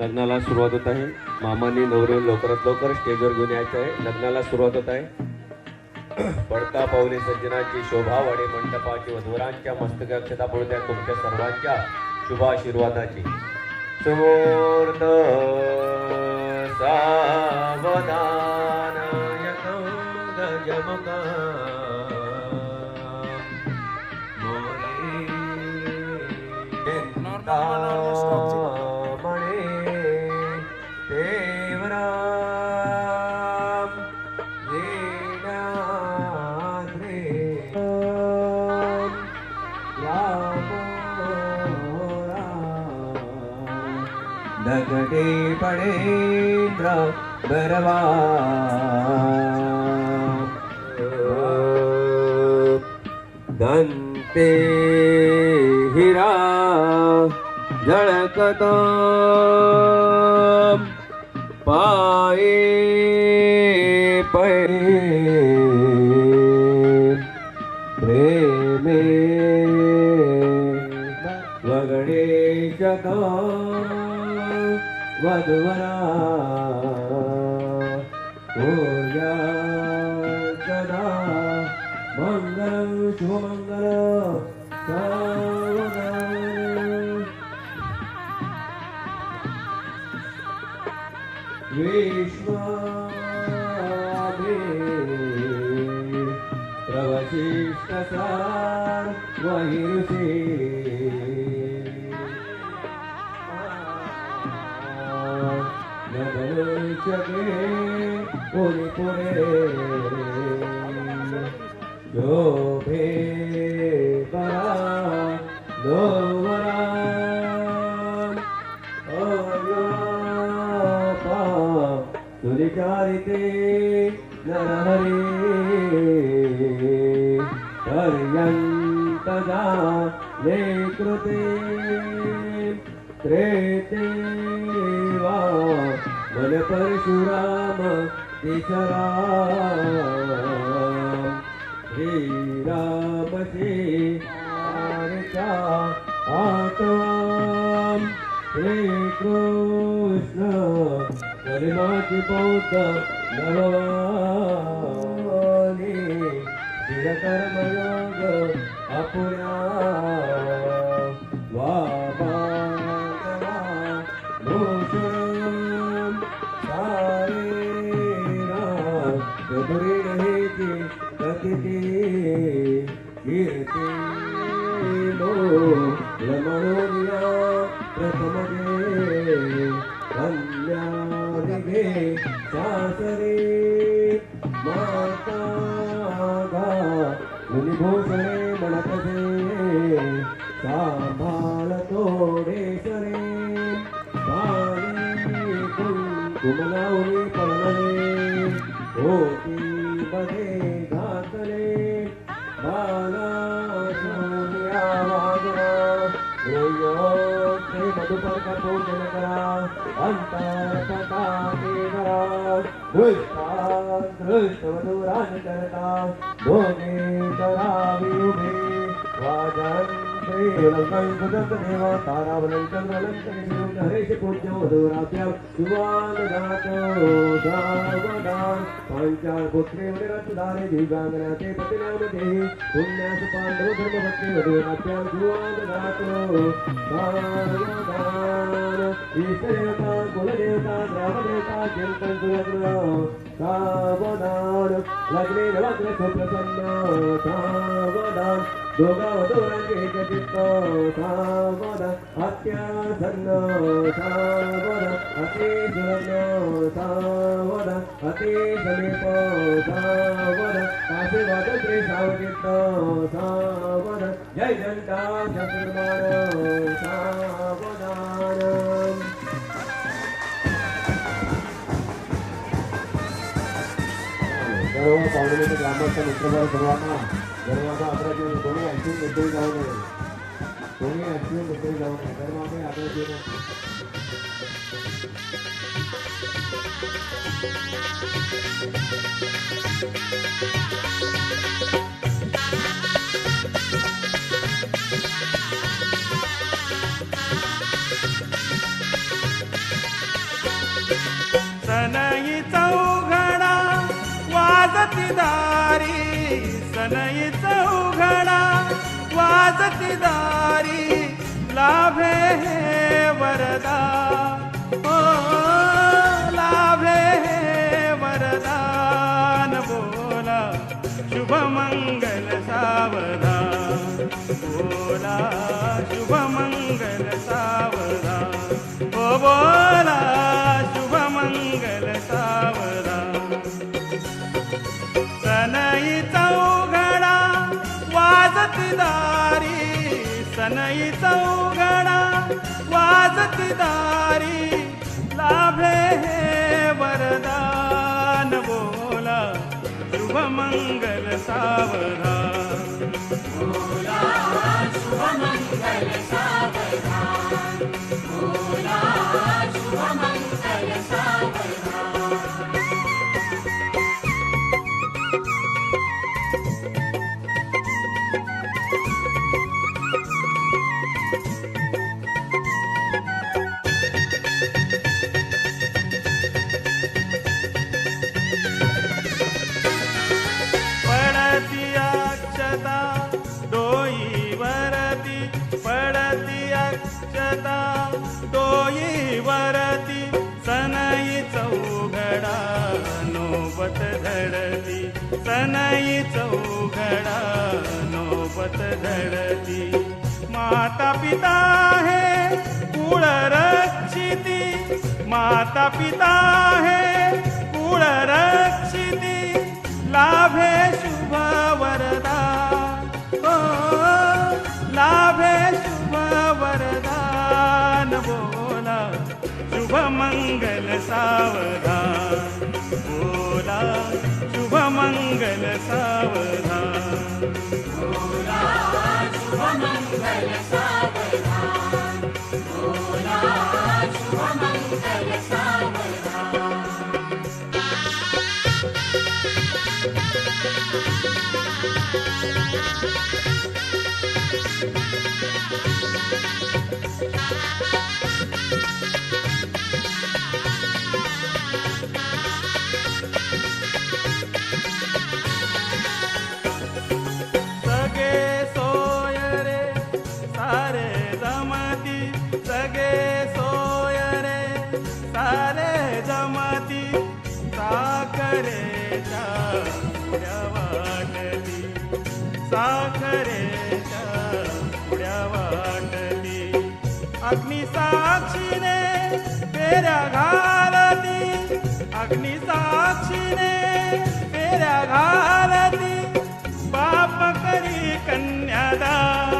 लग्नाला सुरुवात होत आहे. मामांनी नवरे लवकरात लवकर स्टेजवर घेऊन यायचं आहे. लग्नाला सुरुवात होत आहे. पडता पाऊले सज्जनाची शोभा वाढे मंडपाची वधूवरांच्या मस्तका अक्षता पडत्या तुमच्या सर्वांच्या शुभ आशीर्वादाची. सुमुहूर्त सावधान यतो गजमुखा दगडे पडेंद्र बरवा दंते हिरा झळकत पाये पळे प्रेमे वगडे शत वधुवरा पूजा सदा मंगल शुभमंगल विश्वादे प्रवशिष्ट सार वहिषे जगे पुरे पुरे शोभे परा दोवरा अयपा सुरिचारिते नरहरे पर्यन्तजा ले कृते त्रेते वा मन परशुराम तिसराम श्रीराम सीता आत्माम श्रीकृष्ण कलिमाची बौद्ध नववानी स्थिरकर्मयोग अपुरा वाबा भूषण कबरी रहेगी कथिती कीर्ति लो रमणोनिया प्रथम दे कन्या दिगे शासरे माता गा मुनिभूषणे मनकसे सांभाळ तोडेश्वरे बाली कुमलावनी पवनले ओटी बधे घातले बाला सोनिया वागरा श्रेयोक्ते मधुपर का पूजन करा अंतर कथा देवरा दृष्टा दृष्ट वधुरान करता भोगे करावी उभे वाजन श्रीलंकन सुदत्त देवा तारावलं चंद्रलंकन हरेश पूज्य वधुराप्या सुवान दातो सावधान पांचाळ पुत्रे वरतदारे दिव्यांगनाते पतिनामते पुण्यास पांडव धर्मभक्ती वधुराप्या सुवान दातो सावधान ईश्वरदेवता कुलदेवता ग्रामदेवता चिंतन सुलग्न सावधान लग्ने नवग्न सुप्रसन्न सावधान दोघा वधूरांचे एकचित्त सावधान अत्यासन्न सावधान अति सुलग्न सावधान अति समीप सावधान आशीर्वाद श्री सावचित्त सावधान जय जनता चतुर्माण सावधान सर्व पाहुणे ग्रामस्थ मित्रभाव सर्वांना सर्वांना आदराची कोणी आणखी मुद्दे जाऊ नये कोणी आणखी मुद्दे जाऊ नये सर्वांना आदराची वाजती दारी सनईच उघडा, वाजती दारी लाभे हे वरदान, ओ लाभे हे वरदान. बोला शुभमंगल सावधान, बोला शुभमंगल सावधान, ओ बोला शुभमंगल सावधान. सनईचा उघडा वाजती दारी, सनईचा उघडा वाजती दारी लाभे हे वरदान. बोला शुभमंगल सावधान, बोला शुभमंगल सावधान, बोला शुभमंगल सावधान. पडती अक्षता डोईवरती, पडती अक्षता डोईवरती, सनई चौघडा नोबत धडती, सनई चौघडा नोबत धडती. माता पिता हे कुळ रक्षिती, माता पिता हे कुळ रक्षिती लाभे शुभ वरदान, ओ लाभे शुभ वरदान. बोला शुभमंगल सावधान, बोला शुभमंगल सावधान, बोला शुभमंगल सावधान, बोला शुभमंगल सावधान. सगे सोय रे सारे जमती, सगे सोय रे सारे जमती, साखरेच्या पुड्या वाटली, साखरेच्या पुड्या वाटली. अग्निसाक्षीने फेऱ्या घालती, अग्निसाक्षीने फेऱ्या घालती, बाप करी कन्यादान,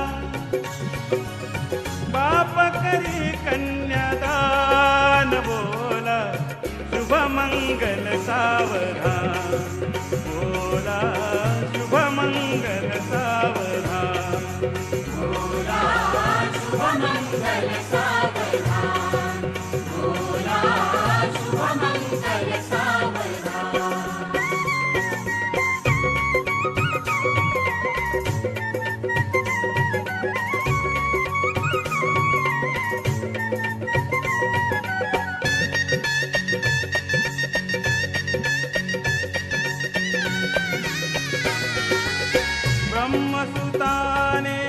बाप करी कन्यादान. बोला शुभमंगल सावधान, बोला शुभमंगल सावधान, बोला शुभमंगल सावधान, बोला शुभमंगल सावधान. ब्रह्मसुताने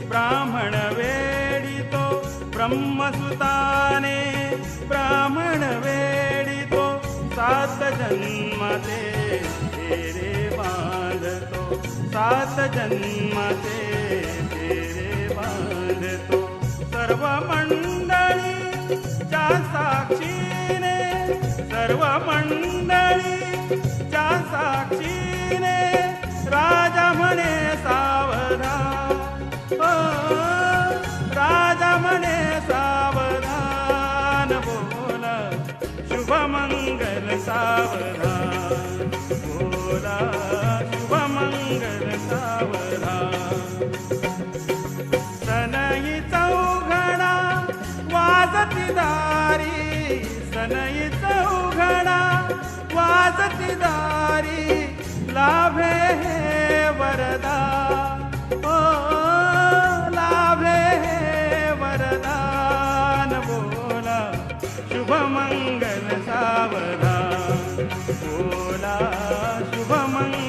ब्राह्मण वेडितो, ब्रह्मसुताने ब्राह्मण वेडितो, सात जन्माचे फेरे बांधतो, सात जन्माचे फेरे बांधतो. सर्व मंडळीच्या साक्षीने, सर्व मंडळीच्या साक्षीने राजा म्हणे सावधान, ओ राजा म्हणे सावधान. बोला शुभमंगल सावधान, बोला शुभमंगल सावधान. सनई चौघडा वाजती दारी, सनई चौघडा वाजती दारी लाभे हे वरदान, ओ लाभे हे वरदान. बोला शुभमंगल सावधान, बोला शुभमंगल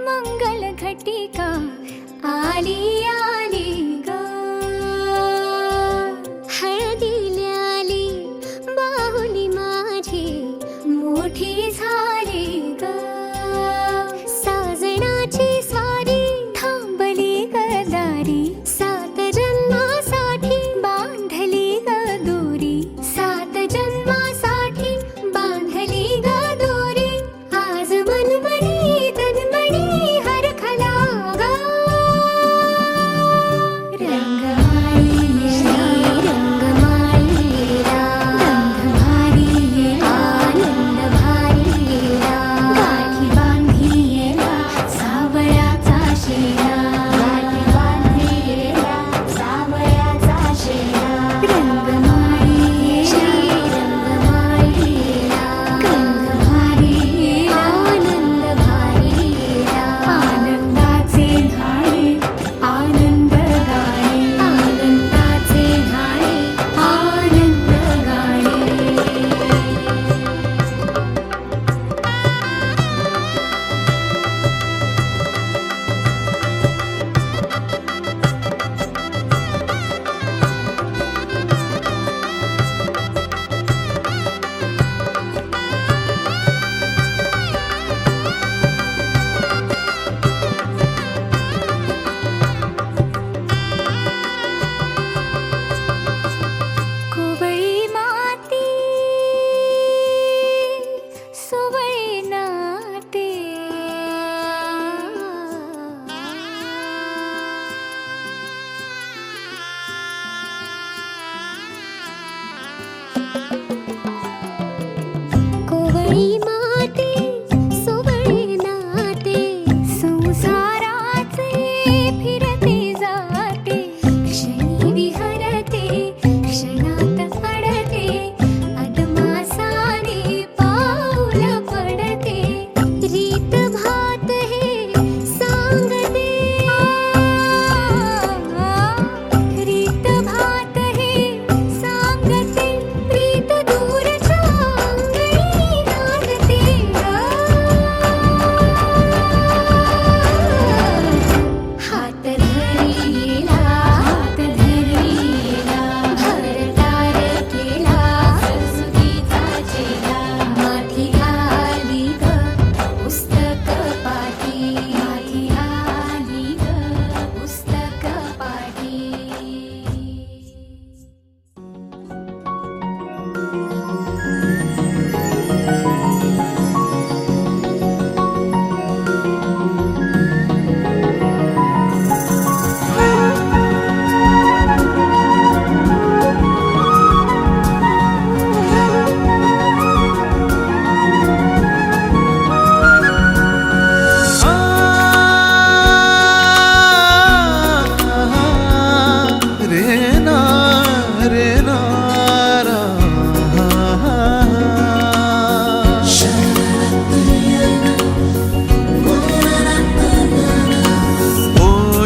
मंगल घटिका आली आली ग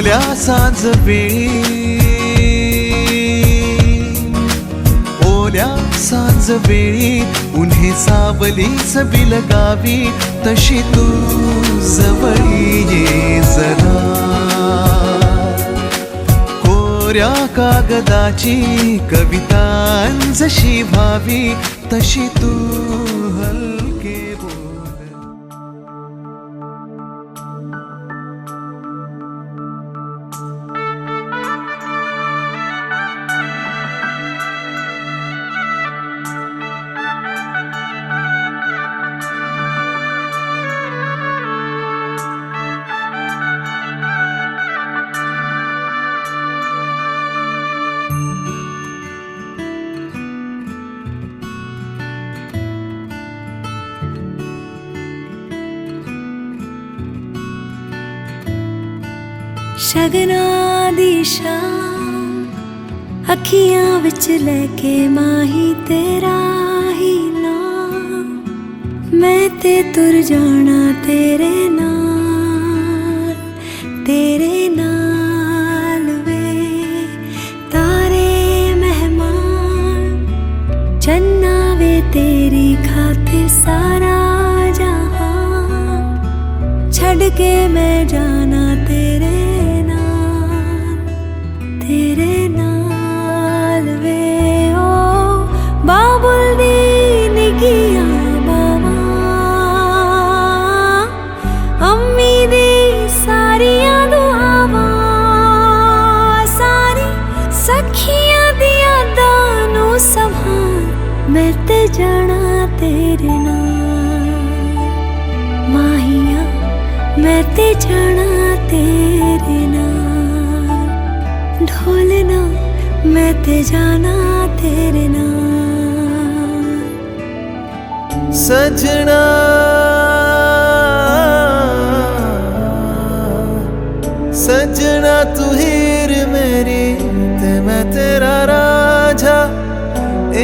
ओल्या सांज वेळी, ओल्या सांज वेळी उन्हे सावलीच बिलगावी, तशी तू जवळी ये जरा. कोऱ्या कागदाची कवितांजशी भावी, तशी तू हलके बोल. ਸ਼ਗਨਾਂ ਦੀ ਸ਼ਾਮ ਅੱਖੀਆਂ ਵਿੱਚ ਲੈ ਕੇ ਮਾਹੀ ਤੇਰਾ ਹੀ ਨਾਮ, ਮੈਂ ਤੇ ਤੁਰ ਜਾਣਾ ਤੇਰੇ ਨਾਲ, ਤੇਰੇ ਨਾਲ ਵੇ. ਤਾਰੇ ਮਹਿਮਾਨ ਚੰਨਾ ਵੇ ਤੇਰੀ ਖਾਤਰ ਸਾਰਾ ਜਹਾਂ, ਛੱਡ ਕੇ ਮੈਂ ਜਾਣਾ ਤੇਰੇ तेरे नाल वे. ओ बाबुल दी निगियां बावा, अम्मी दी सारियां दुआवां, सारी सखियां दी यादां नू संभाल, मैं ते जाना तेरे नाल. माहिया मैं ते जाना तेरे नाल. ढोलना मैं ते जाना तेरे नाल. सजना सजना तू हीर मेरी ते मैं तेरा राजा.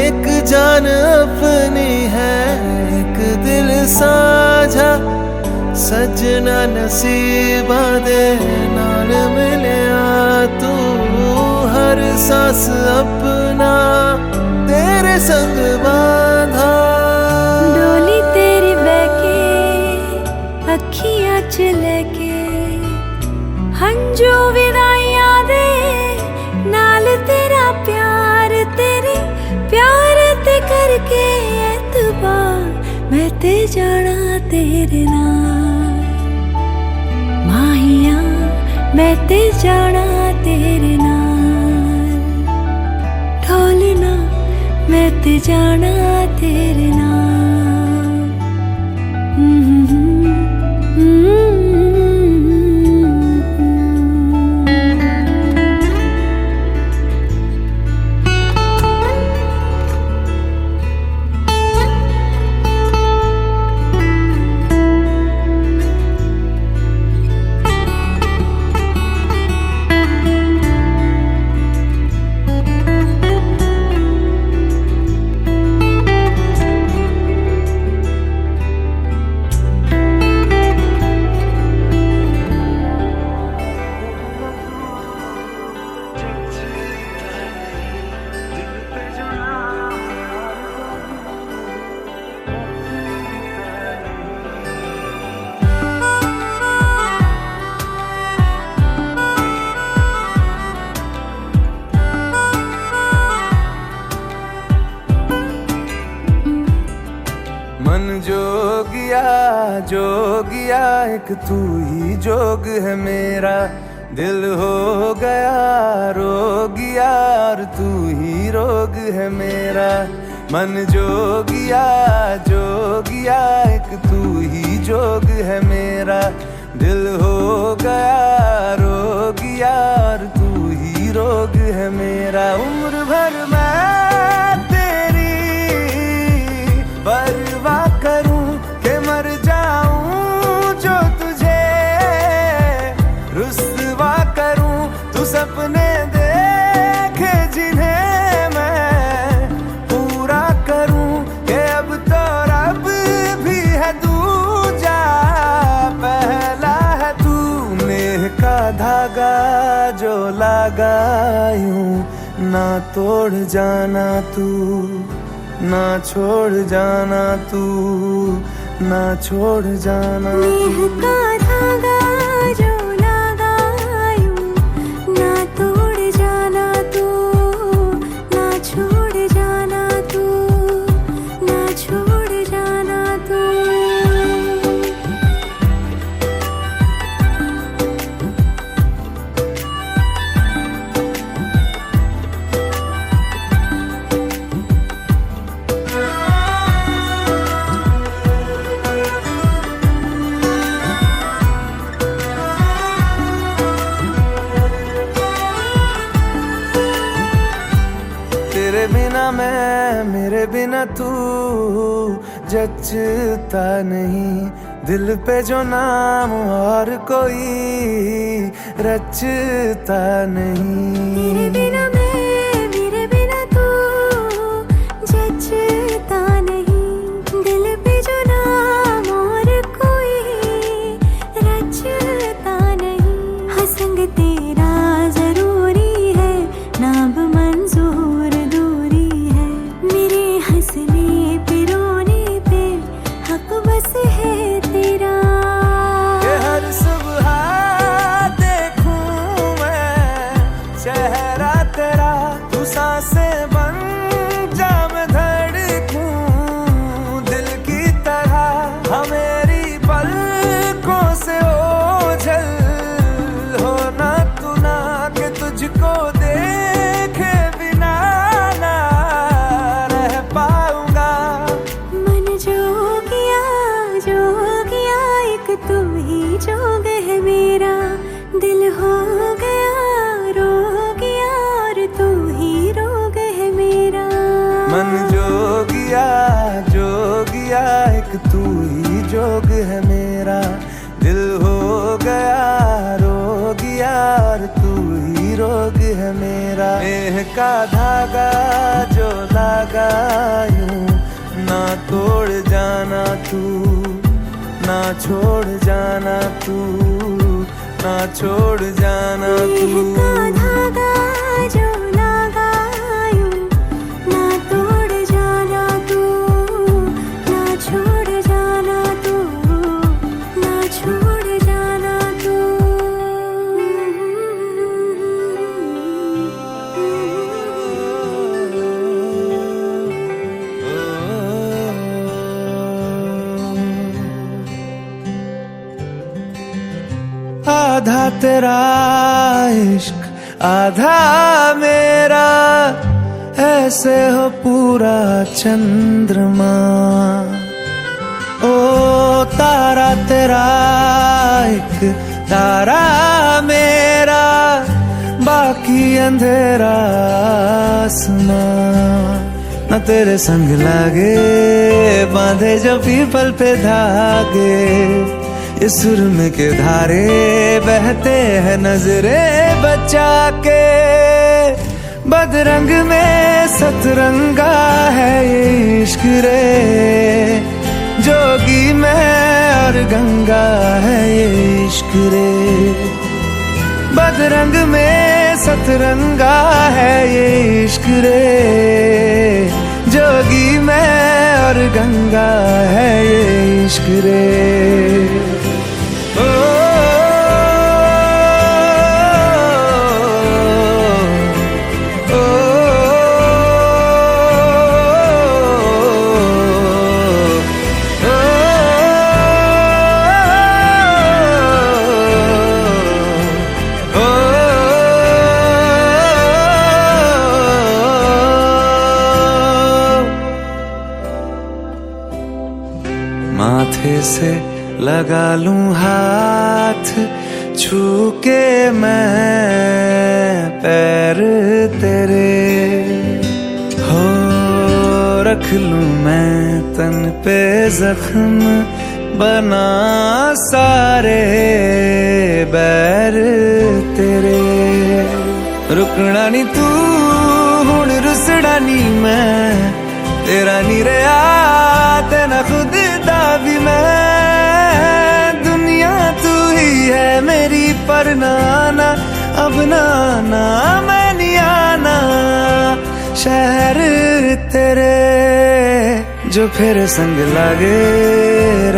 एक जान अपनी है एक दिल साझा. सजना नसीबा दे नाल मिलिया तू, हर सांस अपना तेरे संग बांधा. डोली तेरी बहके अखियां च लेके, हंजू विदाइयां दे नाल तेरा प्यार, तेरे प्यार ते करके एतबार, मैं ते जाना तेरे नाल. माहिया मैं ते जाना तेरे नाल. ढोलना मैं ते जाना तेरे नाल. मन जोगिया जोगिया एक तू ही जोग है मेरा. दिल हो गया रोगिया और तू ही रोग है मेरा. मन जोगिया जोगिया एक तू ही जोग है मेरा. दिल हो गया रोगिया और तू ही रोग है मेरा. उम्र भर मैं तेरी परवाह करूं कि मर जाऊं जो तुझे रुस्वा करूं. तू सपने देखे जिन्हें मैं पूरा करूं कि अब तो रब भी है दूजा, पहला है तू. नेह का धागा धागा यूं ना तोड़ जाना तू, ना छोड़ जाना तू, ना छोड़ जाना नेह का धागा जो लगा यूं ना तोड़ जाना तू, ना छोड़ जाना तू, ना छोड़ जाना तू। तेरे बिना मैं, मेरे बिना तू जचता नहीं, दिल पे जो नाम और कोई रचता नहीं। तेरे बिना मैं, मेरे बिना तू जचता नहीं, दिल पे जो नाम और कोई रचता नहीं। हाँ संग तेरा जरूरी है, नाम मंजूर दूरी है, मेरे हंसने पे रोने पे हक बस है तेरा। कि हर सुबह देखूं मैं चेहरा तेरा, तू सांसें बन जा मैं धड़कूं दिल की तरह। हाँ मेरी पलकों से ओझल होना तू ना, कि तुझको देखे बिना ना रह पाऊंगा। मन जो गया एक तू ही जोग है मेरा, दिल हो गया रो गया और तू ही रोग है मेरा। मन जोगिया एक तू ही जोग है मेरा, दिल हो गया रोगिया और तू ही रोग है मेरा। नेह का धागा जो लगा यूं ना तोड़ जाना तू, ना छोड़ जाना तू, ना छोड़ जाना नेह तू। का धागा जो लगा यूं ना तोड़ जाना तू, ना छोड़ जाना तू, ना छोड़ जाना तू। आधा तेरा इश्क आधा मेरा, ऐसे हो पूरा चंद्रमा। ओ तारा तेरा एक तारा मेरा, बाकी अंधेरा आसमां। न तेरे संग लागे बांधे जो पीपल पे धागे, ये सुरमे के धारे बहते हैं नजरे बचा के। बदरंग में सतरंगा है ये इश्क रे, जोगी मैं और गंगा है ये इश्क रे। बदरंग में सतरंगा है ये इश्क रे, जोगी मैं और गंगा है ये इश्क रे। माथे से लगा लूं हाथ, छू के मैं पैर तेरे, हो रख लूं मैं तन पे जख्म बना सारे बैर तेरे। रुकना नी तू हुण रुसड़ा नी मैं, तेरा नी रहा तेना खुद दा भी मैं। दुनिया तू ही है मेरी पर नाना, अब ना आना मैं नहीं आना शहर तेरे जो फिर संग लागे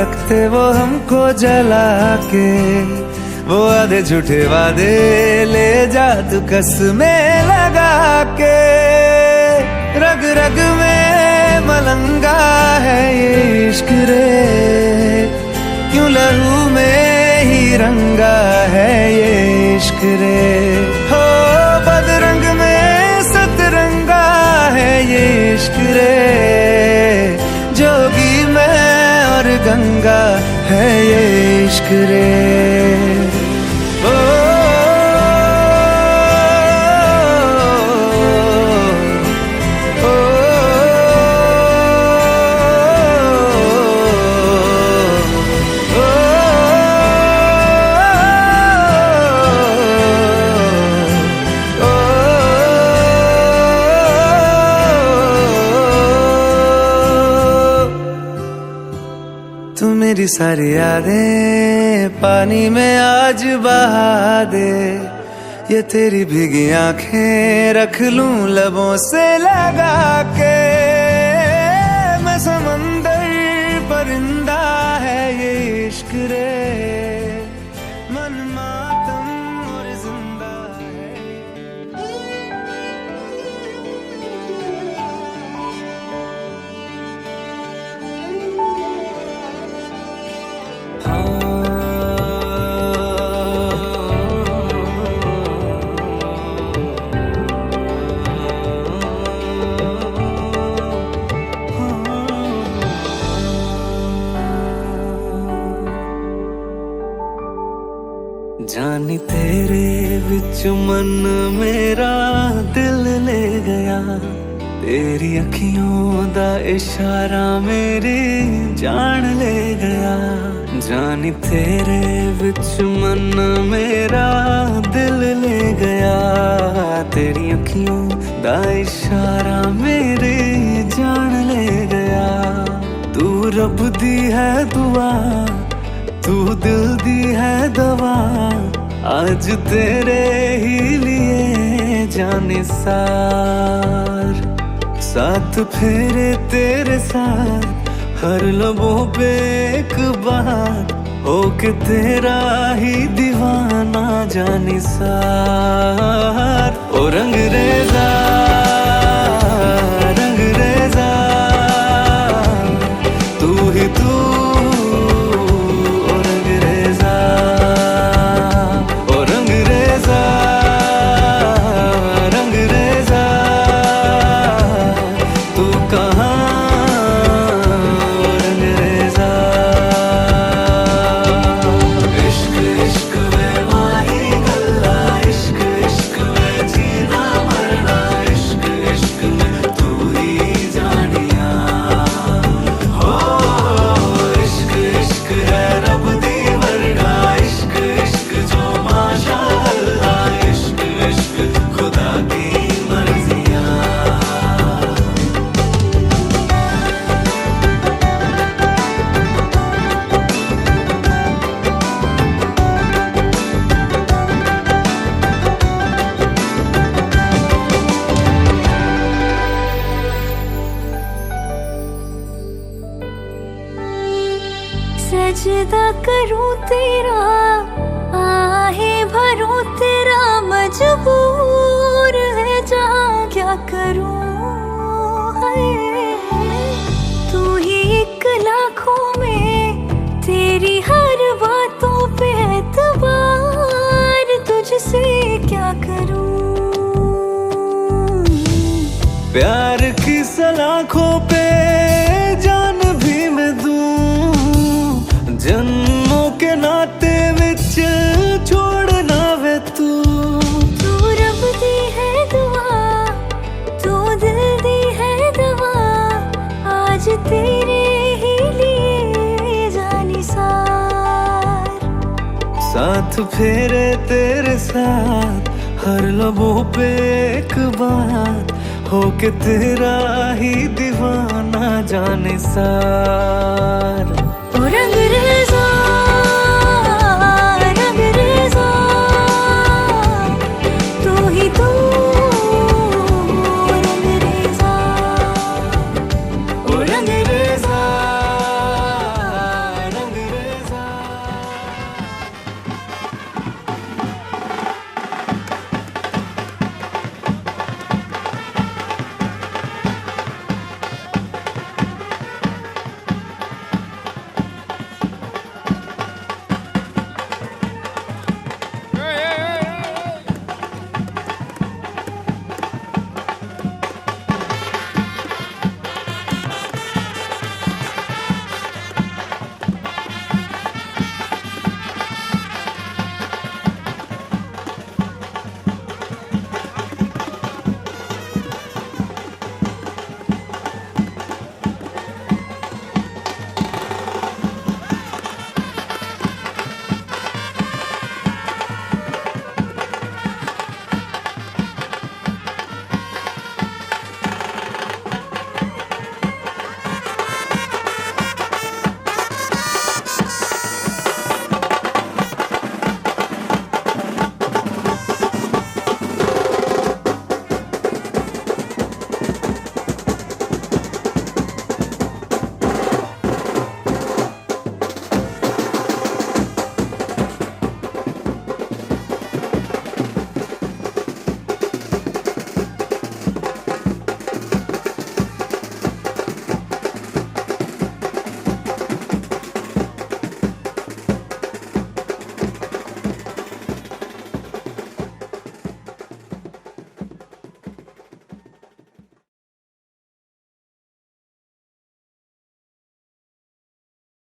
रखते वो हमको जला के वो आधे झूठे वादे ले जा तू कसमें लगा के रग रग में मलंगा है ये इश्क रे क्यों लहू में ही रंगा है ये इश्क रे हो बदरंग में सतरंगा है ये इश्क रे जोगी मैं और गंगा है ये इश्क रे ओ, तू मेरी सारी यादें पानी में आज बहा दे ये तेरी भीगी आंखें रख लूं लबों से लगा के मैं समंदर परिंदा है ये इश्क रे मन मातम और जिंदा है जानी तेरे विच मन मेरा दिल ले गया तेरी अखियों दा इशारा मेरी जान ले गया जानी तेरे विच मन मेरा दिल ले गया तेरी अखियों दा इशारा मेरी जान ले गया तू रब दी है दुआ तू दिल दी है दवा आज तेरे ही लिए जाने सार साथ फेरे तेरे साथ हर लबों पे एक बात होके तेरा ही दीवाना जाने सार ओ रंग रेजा तू ही तू सजदा करूं तेरा आहे भरूं तेरा मजबूर है जहाँ क्या करूं है तू ही एक लाखों में तेरी हर बातों पे एतबार तुझसे क्या करूं प्यार की सलाखों पे जान भी मैं दूं जन्मों के नाते विच छोड़ना वे तू रब दी है दुआ तू दिल दी है दवा आज तेरे ही लिए जानी सार साथ फेरे तेरे साथ हर लबों पे एक बात होके तेरा ही दीवाना जाने सार रंग रेज़ा